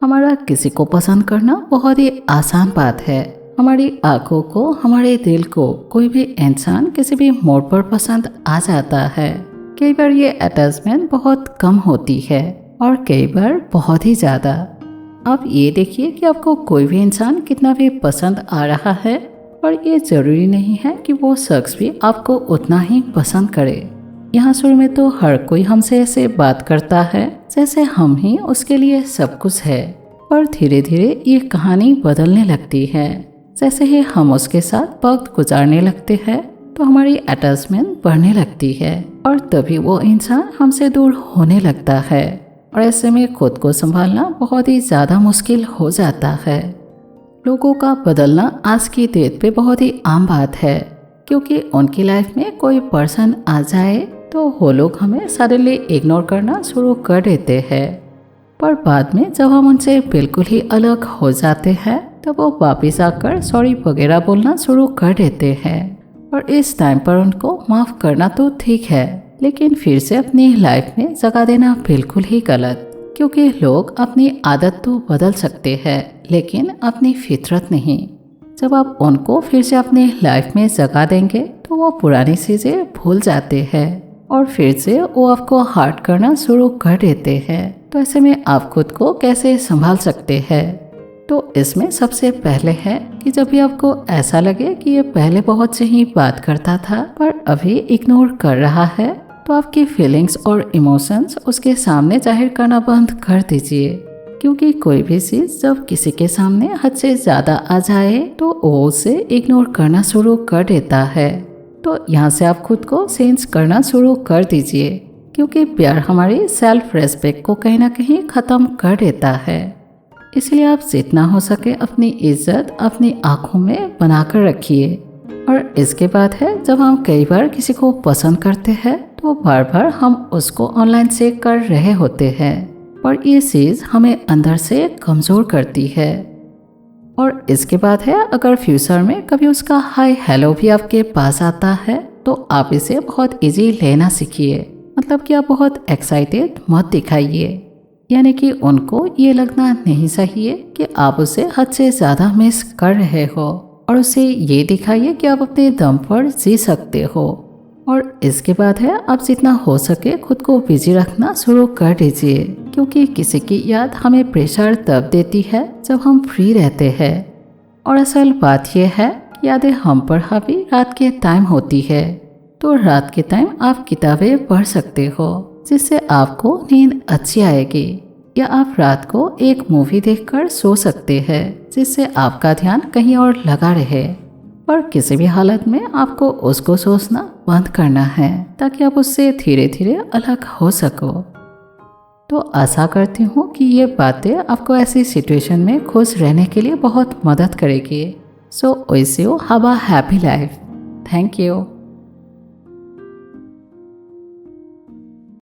हमारा किसी को पसंद करना बहुत ही आसान बात है। हमारी आंखों को, हमारे दिल को कोई भी इंसान किसी भी मोड़ पर पसंद आ जाता है। कई बार ये अटैचमेंट बहुत कम होती है और कई बार बहुत ही ज़्यादा। आप ये देखिए कि आपको कोई भी इंसान कितना भी पसंद आ रहा है, पर ये ज़रूरी नहीं है कि वो शख्स भी आपको उतना ही पसंद करे। यहाँ शुरू में तो हर कोई हमसे ऐसे बात करता है जैसे हम ही उसके लिए सब कुछ है, पर धीरे धीरे ये कहानी बदलने लगती है। जैसे ही हम उसके साथ वक्त गुजारने लगते हैं तो हमारी अटैचमेंट बढ़ने लगती है और तभी वो इंसान हमसे दूर होने लगता है और ऐसे में खुद को संभालना बहुत ही ज़्यादा मुश्किल हो जाता है। लोगों का बदलना आज की डेट पे बहुत ही आम बात है, क्योंकि उनकी लाइफ में कोई पर्सन आ जाए तो वो लोग हमें सडनली इग्नोर करना शुरू कर देते हैं, पर बाद में जब हम उनसे बिल्कुल ही अलग हो जाते हैं तब वो वापस आकर सॉरी वगैरह बोलना शुरू कर देते हैं। और इस टाइम पर उनको माफ़ करना तो ठीक है, लेकिन फिर से अपनी लाइफ में जगह देना बिल्कुल ही गलत, क्योंकि लोग अपनी आदत तो बदल सकते हैं लेकिन अपनी फितरत नहीं। जब आप उनको फिर से अपनी लाइफ में जगह देंगे तो वो पुरानी चीज़ें भूल जाते हैं और फिर से वो आपको हर्ट करना शुरू कर देते हैं। तो ऐसे में आप खुद को कैसे संभाल सकते हैं? तो इसमें सबसे पहले है कि जब भी आपको ऐसा लगे कि ये पहले बहुत सही बात करता था पर अभी इग्नोर कर रहा है, तो आपकी फीलिंग्स और इमोशंस उसके सामने जाहिर करना बंद कर दीजिए, क्योंकि कोई भी चीज़ जब किसी के सामने हद से ज़्यादा आ जाए तो वो उसे इग्नोर करना शुरू कर देता है। तो यहाँ से आप खुद को चेंज करना शुरू कर दीजिए, क्योंकि प्यार हमारी सेल्फ रेस्पेक्ट को कहीं ना कहीं ख़त्म कर देता है। इसलिए आप जितना हो सके अपनी इज्जत अपनी आँखों में बनाकर रखिए। और इसके बाद है, जब हम कई बार किसी को पसंद करते हैं तो बार बार हम उसको ऑनलाइन चेक कर रहे होते हैं, और ये चीज़ हमें अंदर से कमज़ोर करती है। और इसके बाद है, अगर फ्यूचर में कभी उसका हाय हेलो भी आपके पास आता है तो आप इसे बहुत इजी लेना सीखिए। मतलब कि आप बहुत एक्साइटेड मत दिखाइए, यानी कि उनको ये लगना नहीं चाहिए कि आप उसे हद से ज़्यादा मिस कर रहे हो, और उसे ये दिखाइए कि आप अपने दम पर जी सकते हो। और इसके बाद है, आप जितना हो सके खुद को बिजी रखना शुरू कर दीजिए, क्योंकि किसी की याद हमें प्रेशर तब देती है जब हम फ्री रहते हैं। और असल बात यह है, यादें हम पर हावी रात के टाइम होती है, तो रात के टाइम आप किताबें पढ़ सकते हो जिससे आपको नींद अच्छी आएगी, या आप रात को एक मूवी देखकर सो सकते हैं जिससे आपका ध्यान कहीं और लगा रहे। और किसी भी हालत में आपको उसको सोचना बंद करना है ताकि आप उससे धीरे धीरे अलग हो सको। तो आशा करती हूँ कि ये बातें आपको ऐसी सिचुएशन में खुश रहने के लिए बहुत मदद करेगी। So wish you have a happy life. Thank you.